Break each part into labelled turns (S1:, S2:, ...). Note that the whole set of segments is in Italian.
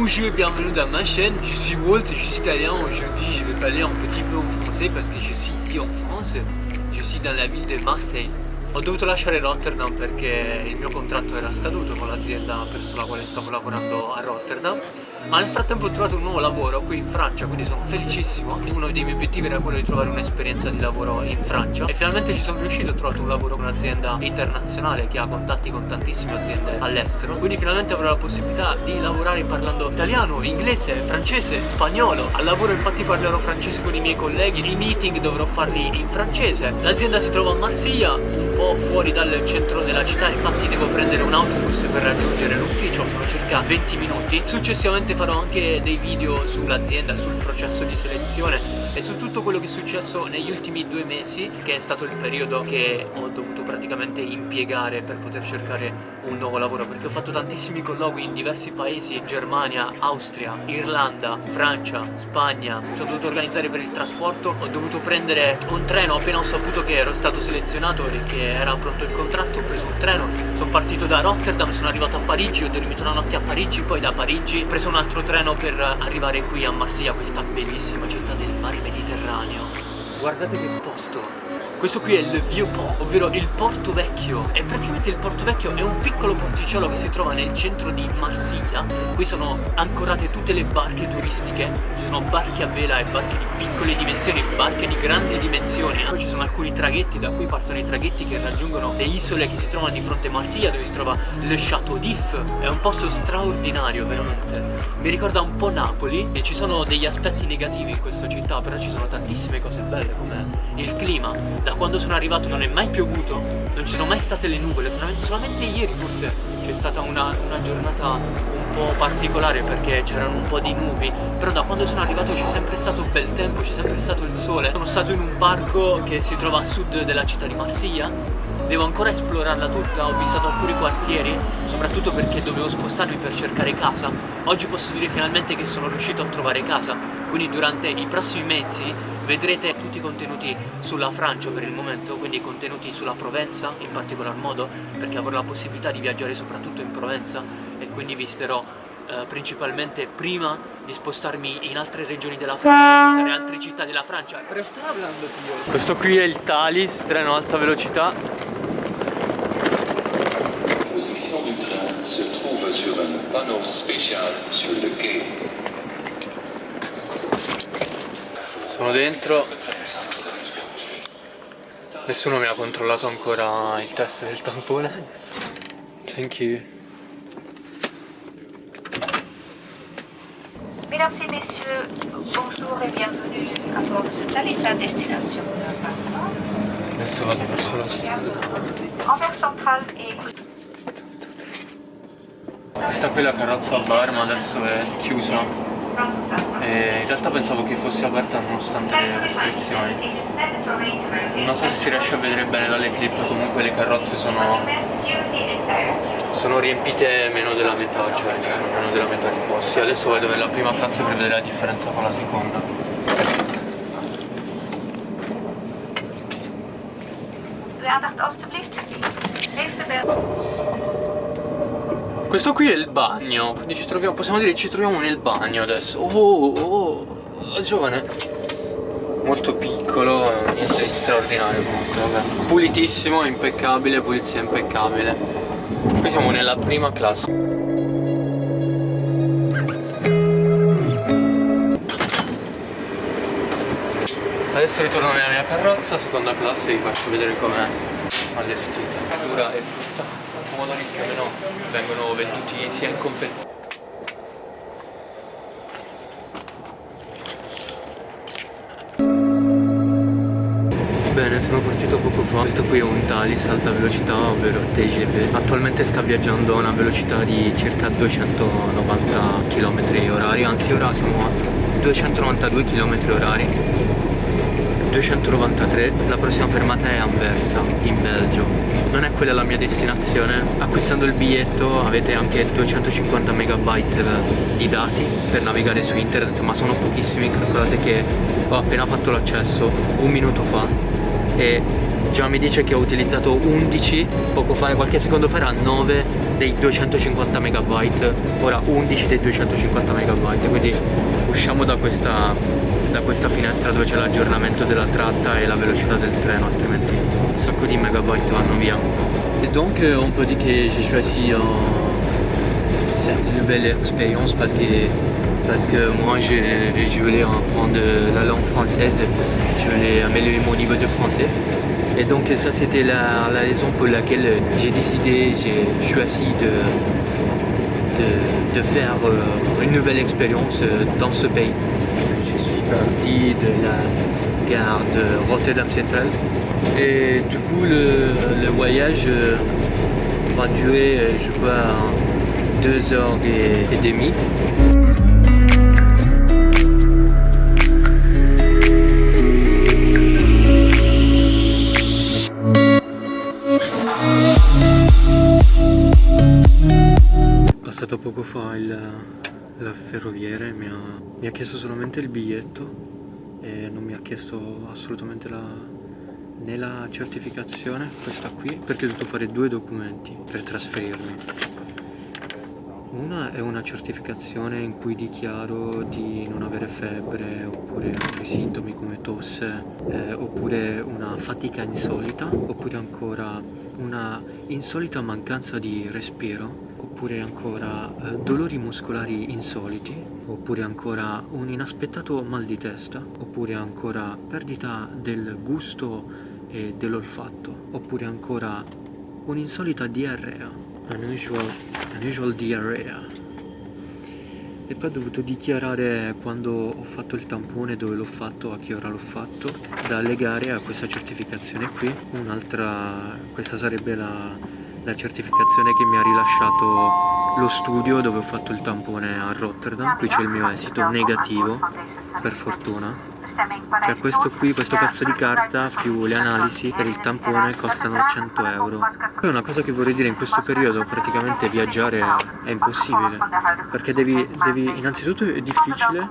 S1: Bonjour et bienvenue dans ma chaîne, je suis Walt, je suis italien. Aujourd'hui je vais parler un petit peu en français parce que je suis ici en France, je suis dans la ville de Marseille. Ho dovuto lasciare Rotterdam perché il mio contratto era scaduto con l'azienda presso la quale stavo lavorando a Rotterdam, ma nel frattempo ho trovato un nuovo lavoro qui in Francia, quindi sono felicissimo. Uno dei miei obiettivi era quello di trovare un'esperienza di lavoro in Francia e finalmente ci sono riuscito. Ho trovato un lavoro con un'azienda internazionale che ha contatti con tantissime aziende all'estero, quindi finalmente avrò la possibilità di lavorare parlando italiano, inglese, francese, spagnolo. Al lavoro infatti parlerò francese con i miei colleghi, i meeting dovrò farli in francese. L'azienda si trova a Marsiglia, un po' fuori dal centro della città, infatti devo prendere un autobus per raggiungere l'ufficio, sono circa 20 minuti. Successivamente farò anche dei video sull'azienda, sul processo di selezione e su tutto quello che è successo negli ultimi 2 mesi, che è stato il periodo che ho dovuto praticamente impiegare per poter cercare un nuovo lavoro, perché ho fatto tantissimi colloqui in diversi paesi: Germania, Austria, Irlanda, Francia, Spagna. Mi sono dovuto organizzare per il trasporto, ho dovuto prendere un treno appena ho saputo che ero stato selezionato e che era pronto il contratto. Ho preso un treno, sono partito da Rotterdam, sono arrivato a Parigi, ho dormito una notte a Parigi, poi da Parigi ho preso un altro treno per arrivare qui a Marsiglia, questa bellissima città del mare Mediterraneo. Guardate che posto! Questo qui è il Vieux Port, ovvero il Porto Vecchio. E praticamente il Porto Vecchio è un piccolo porticciolo che si trova nel centro di Marsiglia. Qui sono ancorate tutte le barche turistiche. Ci sono barche a vela e barche di piccole dimensioni, barche di grandi dimensioni. Poi ci sono alcuni traghetti, da cui partono i traghetti che raggiungono le isole che si trovano di fronte a Marsiglia, dove si trova le Château d'If. È un posto straordinario, veramente. Mi ricorda un po' Napoli e ci sono degli aspetti negativi in questa città, però ci sono tantissime cose belle, come il clima. Da quando sono arrivato non è mai piovuto, non ci sono mai state le nuvole, solamente ieri forse c'è stata una giornata un po' particolare perché c'erano un po' di nubi, però da quando sono arrivato c'è sempre stato bel tempo, c'è sempre stato il sole. Sono stato in un parco che si trova a sud della città di Marsiglia, devo ancora esplorarla tutta, ho visitato alcuni quartieri, soprattutto perché dovevo spostarmi per cercare casa. Oggi posso dire finalmente che sono riuscito a trovare casa, quindi durante i prossimi mesi vedrete tutti i contenuti sulla Francia per il momento, quindi contenuti sulla Provenza in particolar modo, perché avrò la possibilità di viaggiare soprattutto in Provenza e quindi visiterò principalmente, prima di spostarmi in altre regioni della Francia, visitare altre città della Francia. Però sto parlando io. Questo qui è il Thalys, treno alta velocità.
S2: La position du train se trouve sur un panneau spécial sur le quai.
S1: Sono dentro, nessuno mi ha controllato ancora il test del tampone. Thank you.
S3: Mesdames et messieurs, bonjour et bienvenue à bord de ce Thalys à destination.
S1: Adesso vado verso la strada.
S3: Anvers central et
S1: Questa qui è la carrozza bar, ma adesso è chiusa. E in realtà pensavo che fosse aperta nonostante le restrizioni. Non so se si riesce a vedere bene dalle clip, comunque le carrozze sono riempite meno della metà, cioè meno della metà di posti. Adesso vado nella prima classe per vedere la differenza con la seconda.
S3: uw aandacht alstublieft. Heeft de
S1: Questo qui è il bagno, quindi possiamo dire che ci troviamo nel bagno adesso. Oh, giovane. Molto piccolo, niente di straordinario comunque, vabbè. Pulitissimo, impeccabile, pulizia impeccabile. Qui siamo nella prima classe. Adesso ritorno nella mia carrozza, seconda classe, vi faccio vedere com'è allestita. Verdura e frutta. I pomodori più o meno vengono venduti sia in confezione. Bene, sono partito poco fa. Questo qui è un Thalys alta velocità, ovvero TGV. Attualmente sta viaggiando a una velocità di circa 290 km/h, anzi ora siamo a 292 km/h. 293, la prossima fermata è Anversa, in Belgio. Non è quella la mia destinazione. Acquistando il biglietto avete anche 250 megabyte di dati per navigare su internet, ma sono pochissimi. Calcolate che ho appena fatto l'accesso un minuto fa e già mi dice che ho utilizzato 11 poco fa, qualche secondo fa era 9 dei 250 megabyte, ora 11 dei 250 megabyte, quindi usciamo da questa finestra dove c'è l'aggiornamento della tratta e la velocità del treno, altrimenti un sacco di megabyte vanno via. Et donc on peut dire que j'ai choisi cette nouvelle expérience parce que moi je voulais apprendre la langue française, je voulais améliorer mon niveau de français. Et donc ça c'était la raison pour laquelle j'ai décidé, j'ai choisi de faire une nouvelle expérience dans ce pays. Je suis parti de la gare de Rotterdam Central et du coup le voyage va durer je crois 2h30. Passato poco fa il ferroviere mi ha chiesto solamente il biglietto e non mi ha chiesto assolutamente né la certificazione, questa qui, perché ho dovuto fare 2 documenti per trasferirmi. Una è una certificazione in cui dichiaro di non avere febbre oppure altri sintomi come tosse, oppure una fatica insolita, oppure ancora una insolita mancanza di respiro, oppure ancora dolori muscolari insoliti, oppure ancora un inaspettato mal di testa, oppure ancora perdita del gusto e dell'olfatto, oppure ancora un'insolita diarrea, unusual diarrhea. E poi ho dovuto dichiarare quando ho fatto il tampone, dove l'ho fatto, a che ora l'ho fatto, da legare a questa certificazione qui. Questa sarebbe la certificazione che mi ha rilasciato lo studio dove ho fatto il tampone a Rotterdam. Qui c'è il mio esito negativo, per fortuna. Cioè questo pezzo di carta più le analisi per il tampone costano 100 euro. Poi una cosa che vorrei dire, in questo periodo praticamente viaggiare è impossibile, perché devi innanzitutto è difficile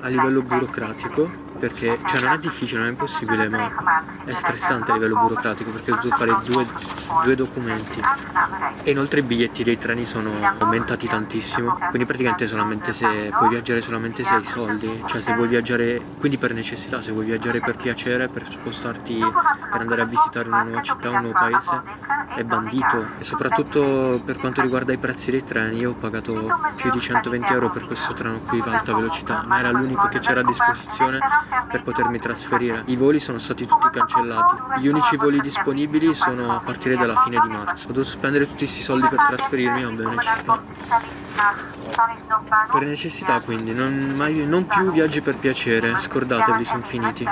S1: a livello burocratico, perché cioè non è difficile, non è impossibile, ma è stressante a livello burocratico, perché ho dovuto fare due documenti e inoltre i biglietti dei treni sono aumentati tantissimo, quindi praticamente puoi viaggiare solamente se hai soldi, cioè se vuoi viaggiare, quindi per necessità, se vuoi viaggiare per piacere, per spostarti, per andare a visitare una nuova città, un nuovo paese, è bandito. E soprattutto per quanto riguarda i prezzi dei treni, io ho pagato più di 120 euro per questo treno qui a alta velocità, ma era l'unico che c'era a disposizione per potermi trasferire. I voli sono stati tutti cancellati, gli unici voli disponibili sono a partire dalla fine di marzo. Ho dovuto spendere tutti questi soldi per trasferirmi, vabbè, necessità. Per necessità, quindi non più viaggi per piacere, scordatevi, sono finiti.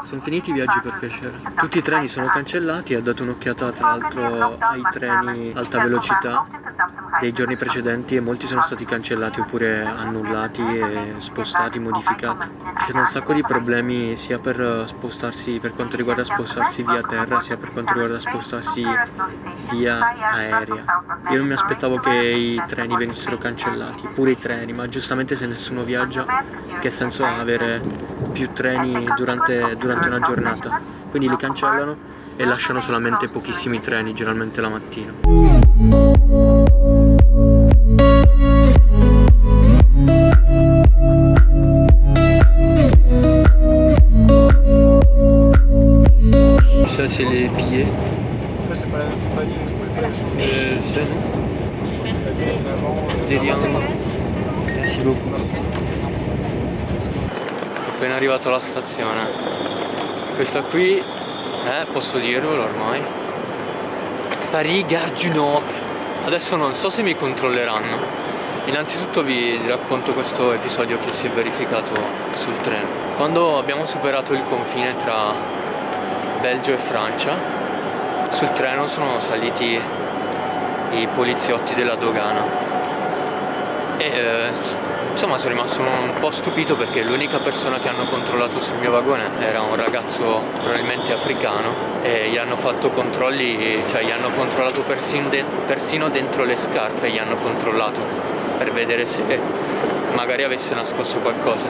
S1: Sono finiti i viaggi per piacere. Tutti i treni sono cancellati, ho dato un'occhiata tra l'altro ai treni alta velocità dei giorni precedenti e molti sono stati cancellati oppure annullati e spostati, modificati. Ci sono un sacco di problemi sia per spostarsi, per quanto riguarda spostarsi via terra, sia per quanto riguarda spostarsi via aerea. Io non mi aspettavo che i treni venissero cancellati, pure i treni, ma giustamente se nessuno viaggia, che senso ha avere più treni durante una giornata? Quindi li cancellano e lasciano solamente pochissimi treni, generalmente la mattina. Ça c'est les billets.
S4: C'est pas la même compagnie, je pouvais pas changer.
S1: Ça non.
S4: Merci.
S1: De rien. Merci beaucoup. Appena arrivato alla stazione. Questa qui posso dirvelo ormai, Paris Gare du Nord. Adesso non so se mi controlleranno. Innanzitutto vi racconto questo episodio che si è verificato sul treno. Quando abbiamo superato il confine tra Belgio e Francia, sul treno sono saliti i poliziotti della dogana e insomma sono rimasto un po' stupito, perché l'unica persona che hanno controllato sul mio vagone era un ragazzo probabilmente africano e gli hanno fatto controlli, cioè gli hanno controllato persino dentro le scarpe, gli hanno controllato per vedere se magari avesse nascosto qualcosa.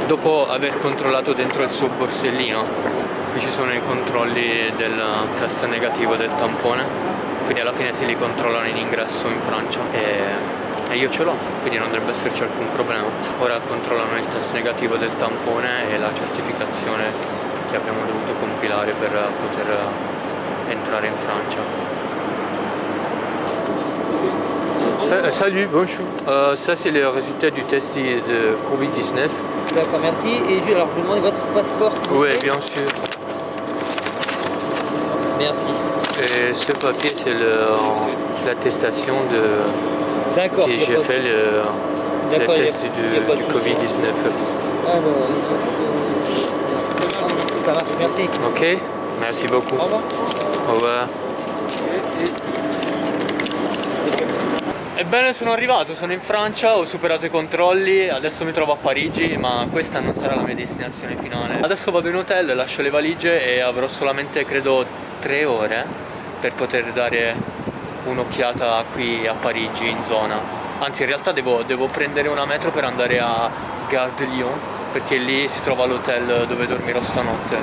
S1: Dopo aver controllato dentro il suo borsellino qui ci sono i controlli del test negativo del tampone, quindi alla fine si li controllano in ingresso in Francia e io ce l'ho, quindi non dovrebbe esserci alcun problema. Ora controllano il test negativo del tampone e la certificazione che abbiamo dovuto compilare per poter entrare in Francia. Salut, bonjour. Ça c'est le résultat du test de Covid-19.
S5: D'accord, merci. Et alors je vous demande votre passeport s'il vous plaît.
S1: Oui, bien sûr.
S5: Merci.
S1: Et ce papier c'est l'attestation de
S5: D'accord.
S1: que j'ai fait le test du Covid-19.
S5: Alors, ça marche, merci.
S1: Ok, merci beaucoup.
S5: Au revoir.
S1: Au revoir. Ebbene, sono arrivato, sono in Francia, ho superato i controlli, adesso mi trovo a Parigi, ma questa non sarà la mia destinazione finale. Adesso vado in hotel, lascio le valigie e avrò solamente, credo, 3 ore per poter dare un'occhiata qui a Parigi, in zona. Anzi, in realtà devo prendere una metro per andare a Gare de Lyon, perché lì si trova l'hotel dove dormirò stanotte.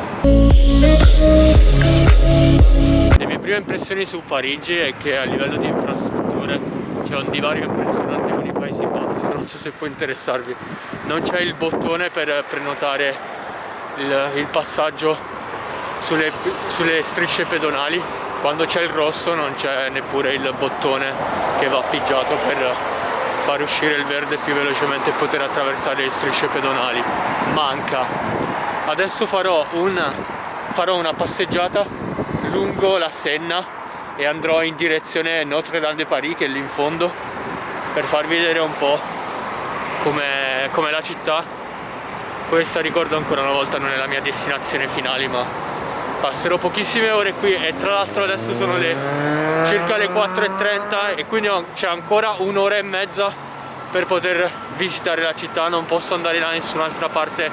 S1: Le mie prime impressioni su Parigi è che a livello di infrastrutture c'è un divario impressionante con i Paesi Bassi, non so se può interessarvi. Non c'è il bottone per prenotare il passaggio sulle strisce pedonali. Quando c'è il rosso non c'è neppure il bottone che va appoggiato per far uscire il verde più velocemente e poter attraversare le strisce pedonali. Manca. Adesso farò una passeggiata lungo la Senna e andrò in direzione Notre-Dame de Paris, che è lì in fondo, per farvi vedere un po' com'è la città. Questa, ricordo ancora una volta, non è la mia destinazione finale, ma passerò pochissime ore qui e tra l'altro adesso sono circa le 4:30 e quindi c'è ancora un'ora e mezza per poter visitare la città. Non posso andare da nessun'altra parte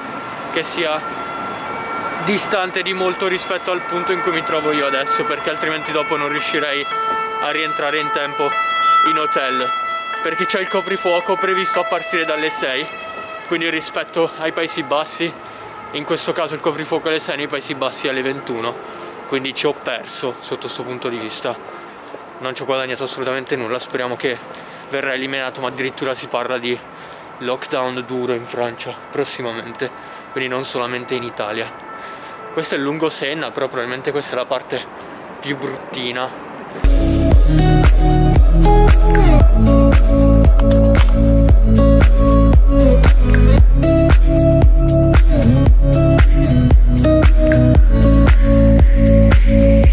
S1: che sia distante di molto rispetto al punto in cui mi trovo io adesso, perché altrimenti dopo non riuscirei a rientrare in tempo in hotel, perché c'è il coprifuoco previsto a partire dalle 6, quindi rispetto ai Paesi Bassi, in questo caso il coprifuoco alle 6, nei Paesi Bassi alle 21, quindi ci ho perso sotto questo punto di vista, non ci ho guadagnato assolutamente nulla. Speriamo che verrà eliminato, ma addirittura si parla di lockdown duro in Francia prossimamente, quindi non solamente in Italia. Questo è il lungo Senna, però probabilmente questa è la parte più bruttina.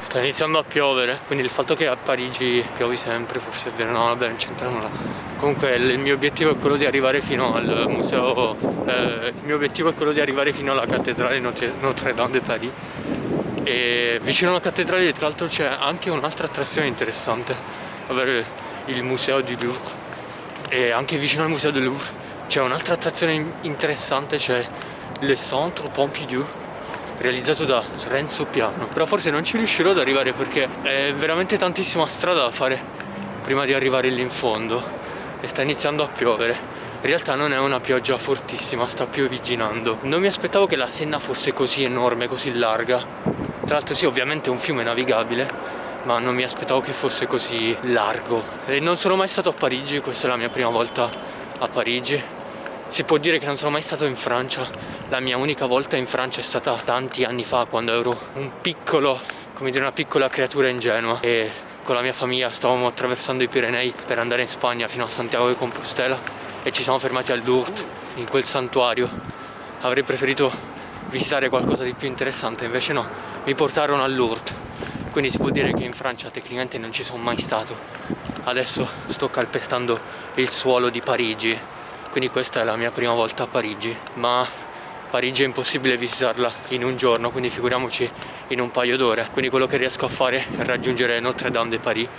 S1: Sta iniziando a piovere, quindi il fatto che a Parigi piovi sempre forse è vero, no vabbè, non c'entra nulla. Comunque il mio obiettivo è quello di arrivare fino al museo, il mio obiettivo è quello di arrivare fino alla cattedrale Notre-Dame de Paris, e vicino alla cattedrale tra l'altro c'è anche un'altra attrazione interessante, ovvero il museo du Louvre, e anche vicino al museo du Louvre c'è un'altra attrazione interessante, c'è le Centre Pompidou, realizzato da Renzo Piano, però forse non ci riuscirò ad arrivare perché è veramente tantissima strada da fare prima di arrivare lì in fondo e sta iniziando a piovere. In realtà non è una pioggia fortissima, sta piovigginando. Non mi aspettavo che la Senna fosse così enorme, così larga. Tra l'altro sì, ovviamente è un fiume navigabile, ma non mi aspettavo che fosse così largo. E non sono mai stato a Parigi, questa è la mia prima volta a Parigi. Si può dire che non sono mai stato in Francia. La mia unica volta in Francia è stata tanti anni fa, quando ero un piccolo, come dire, una piccola creatura ingenua, e con la mia famiglia stavamo attraversando i Pirenei per andare in Spagna fino a Santiago de Compostela e ci siamo fermati al Lourdes, in quel santuario. Avrei preferito visitare qualcosa di più interessante, invece no, mi portarono al Lourdes. Quindi si può dire che in Francia tecnicamente non ci sono mai stato. Adesso sto calpestando il suolo di Parigi, quindi questa è la mia prima volta a Parigi, ma Parigi è impossibile visitarla in un giorno, quindi figuriamoci in un paio d'ore. Quindi quello che riesco a fare è raggiungere Notre-Dame de Paris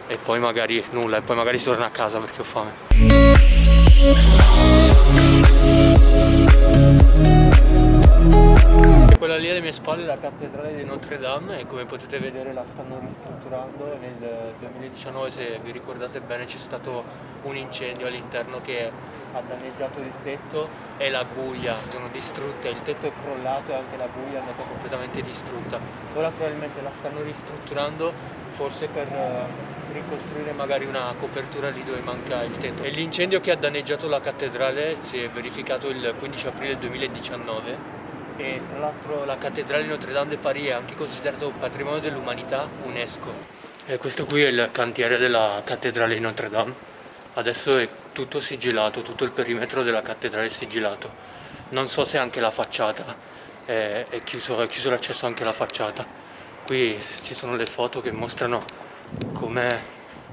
S1: e poi magari nulla, e poi magari si torna a casa perché ho fame. Quella lì alle mie spalle è la cattedrale di Notre Dame e come potete vedere la stanno ristrutturando. Nel 2019, se vi ricordate bene, c'è stato un incendio all'interno che ha danneggiato il tetto e la guglia, sono distrutte, il tetto è crollato e anche la guglia è andata completamente distrutta. Ora probabilmente la stanno ristrutturando, forse per ricostruire magari una copertura lì dove manca il tetto. E l'incendio che ha danneggiato la cattedrale si è verificato il 15 aprile 2019 e tra l'altro la cattedrale di Notre Dame de Paris è anche considerato patrimonio dell'umanità UNESCO. E questo qui è il cantiere della cattedrale di Notre Dame. Adesso è tutto sigillato, tutto il perimetro della cattedrale è sigillato. Non so se anche la facciata è chiuso l'accesso anche alla facciata. Qui ci sono le foto che mostrano come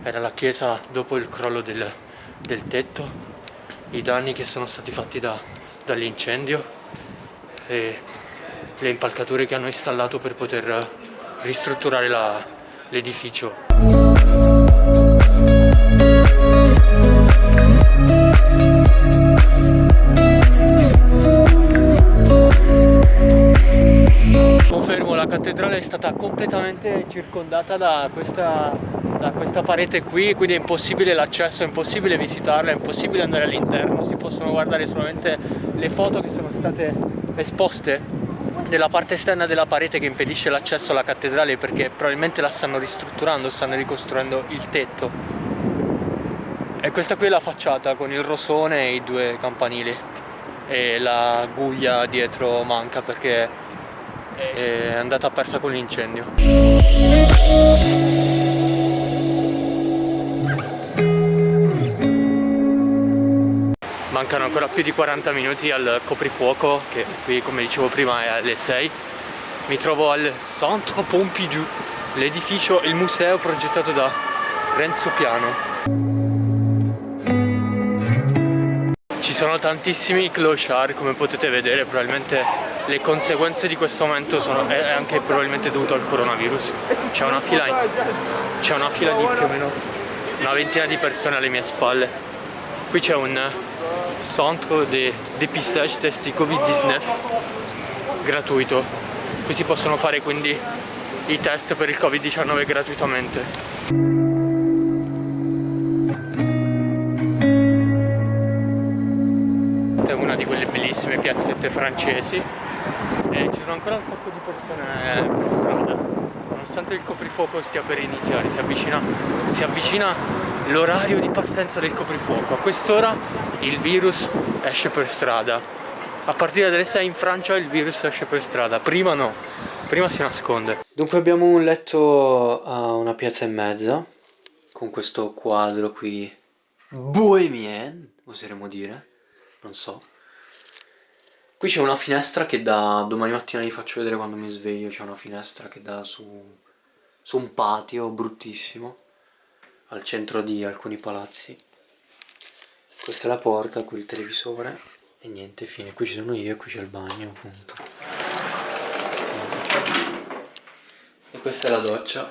S1: era la chiesa dopo il crollo del tetto, i danni che sono stati fatti dall'incendio e le impalcature che hanno installato per poter ristrutturare l'edificio. Confermo, la cattedrale è stata completamente circondata da questa parete qui, quindi è impossibile l'accesso, è impossibile visitarla, è impossibile andare all'interno, si possono guardare solamente le foto che sono state esposte nella parte esterna della parete che impedisce l'accesso alla cattedrale, perché probabilmente la stanno ristrutturando, stanno ricostruendo il tetto. E questa qui è la facciata con il rosone e i due campanili e la guglia dietro manca perché è andata persa con l'incendio. Mancano ancora più di 40 minuti al coprifuoco, che qui, come dicevo prima, è alle 6. Mi trovo al Centre Pompidou, l'edificio, il museo progettato da Renzo Piano. Ci sono tantissimi clochard, come potete vedere, probabilmente le conseguenze di questo momento è anche probabilmente dovuto al coronavirus. C'è una fila di più o meno una ventina di persone alle mie spalle. Qui c'è un centro di dépistage test di Covid-19 gratuito. Qui si possono fare quindi i test per il Covid-19 gratuitamente. Questa è una di quelle bellissime piazzette francesi e ci sono ancora un sacco di persone per strada. Nonostante il coprifuoco stia per iniziare, si avvicina l'orario di partenza del coprifuoco. A quest'ora il virus esce per strada. A partire dalle 6 in Francia il virus esce per strada. Prima no, prima si nasconde. Dunque abbiamo un letto a una piazza e mezza, con questo quadro qui bohemien, oseremo dire, non so. Qui c'è una finestra che dà, domani mattina vi faccio vedere quando mi sveglio, c'è una finestra che dà su un patio bruttissimo al centro di alcuni palazzi. Questa è la porta, qui il televisore e niente, fine. Qui ci sono io e qui c'è il bagno, appunto. E questa è la doccia.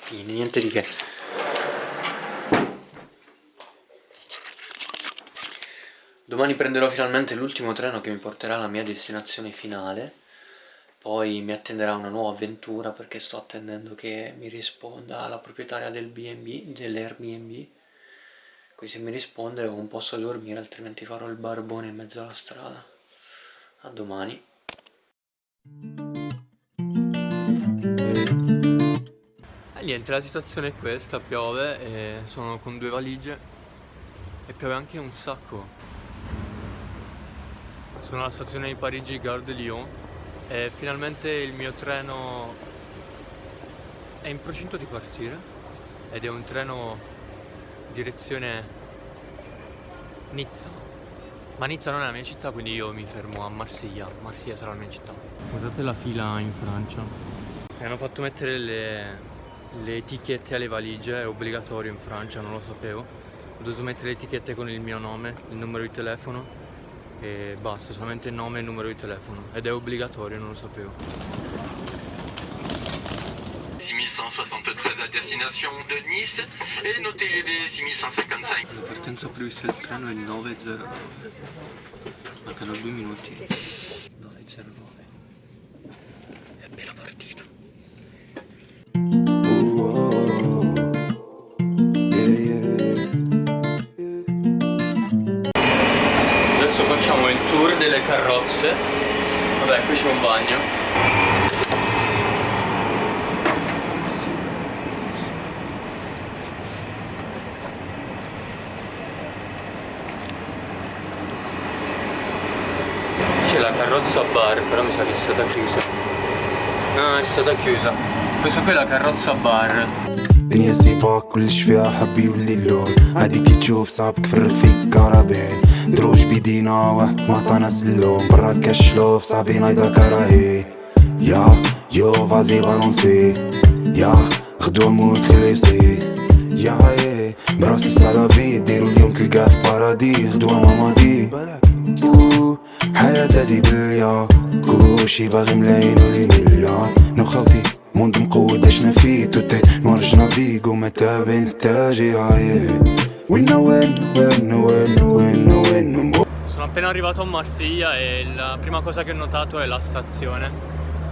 S1: Fine, niente di che. Domani prenderò finalmente l'ultimo treno che mi porterà alla mia destinazione finale. Poi mi attenderà una nuova avventura perché sto attendendo che mi risponda la proprietaria dell'Airbnb. Quindi se mi risponde ho un posto a dormire, altrimenti farò il barbone in mezzo alla strada. A domani. E niente, la situazione è questa, piove e sono con 2 valigie e piove anche un sacco. Sono alla stazione di Parigi Gare de Lyon e finalmente il mio treno è in procinto di partire ed è un treno direzione Nizza. Ma Nizza non è la mia città, quindi io mi fermo a Marsiglia. Marsiglia sarà la mia città. Guardate la fila in Francia. Mi hanno fatto mettere le etichette alle valigie, è obbligatorio in Francia, non lo sapevo. Ho dovuto mettere le etichette con il mio nome, il numero di telefono e basta, solamente il nome e il numero di telefono. Ed è obbligatorio, non lo sapevo.
S6: 6173 à destination de Nice et nos TGV 6155.
S1: La partenza prevista del treno è il 9:09. Mancano 2 minuti. 9:09. tour delle carrozze. Vabbè, qui c'è un bagno. C'è la carrozza bar, però mi sa che è stata chiusa. No, è stata chiusa. Questa qui è la carrozza bar.
S7: دنيا سيبا كلش فيها حب يولي اللون هادي كي تشوف صعب كفرق فيك كرابين دروج بيدينا واحد معطانا سلوم برا كشلوف صعبين هيدا كراهي يا يو فازي بالونسي يا غدوة موت خلي يصي يا ايه براسي سالافي ديرو اليوم تلقاه في بارادي غدوة مامادي حياة هادي بليا كلشي باغي ملايين ولي مليار نو خوتي موند مقود اشنا فيه توتي نورجنا فيك ومتى بنحتاجي هاي وين
S1: Sono appena arrivato a Marsiglia e la prima cosa che ho notato è la stazione.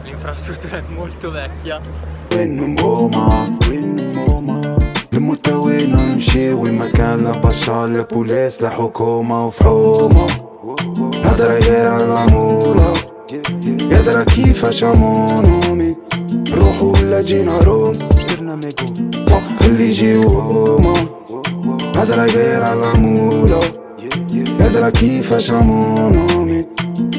S1: L'infrastruttura è molto vecchia.
S7: وين الموتى وين نمشي وين ما كان لا باشا لا بوليس لا حكومة وفحومة هدرا غير على مولا يدرا كيفاش امونومي روحو ولا جينا روم شدرنا ميكو فوق اللي يجيو هما هدرا غير على مولا يدرا كيفاش امونومي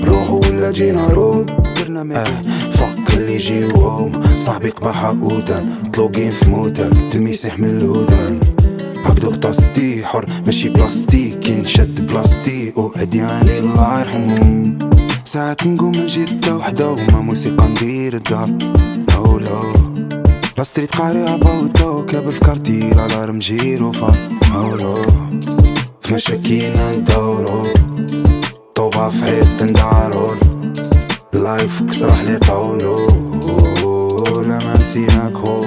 S7: روحو ولا جينا روم شدرنا ميكو فوق اللي يجيو هما صاحبي قباحة ودان مطلوقين في موتك تلميسح من الودان هكدوك طاستي حر ماشي بلاستيك كي نشد بلاستيك وهدياني الله يرحمهم ساعات نقوم نجيب دا وحدة وما موسيقى ندير الدار هولا لا ستريت قاري باوتا كابل في كارتي الالارم جيرو فا هولا في مشاكينا ندورو طوبة في حيط ندارو لايف كسرح لي طولو لا ما نسيناك هو